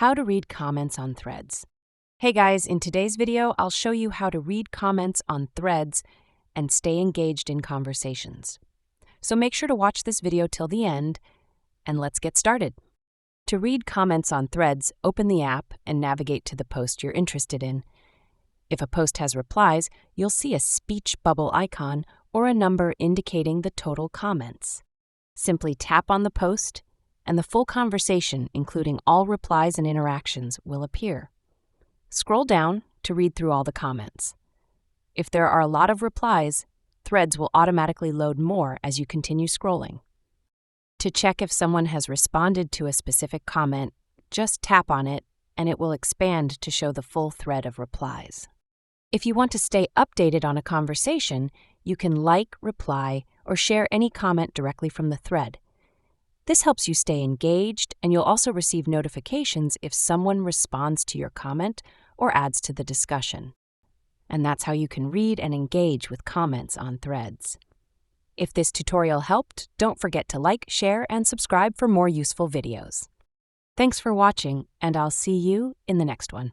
How to read comments on threads. Hey guys, in today's video, I'll show you how to read comments on threads and stay engaged in conversations. So make sure to watch this video till the end, and let's get started. To read comments on threads, open the app and navigate to the post you're interested in. If a post has replies, you'll see a speech bubble icon or a number indicating the total comments. Simply tap on the post, and the full conversation, including all replies and interactions, will appear. Scroll down to read through all the comments. If there are a lot of replies, threads will automatically load more as you continue scrolling. To check if someone has responded to a specific comment, just tap on it and it will expand to show the full thread of replies. If you want to stay updated on a conversation, you can like, reply, or share any comment directly from the thread. This helps you stay engaged, and you'll also receive notifications if someone responds to your comment or adds to the discussion. And that's how you can read and engage with comments on threads. If this tutorial helped, don't forget to like, share, and subscribe for more useful videos. Thanks for watching, and I'll see you in the next one.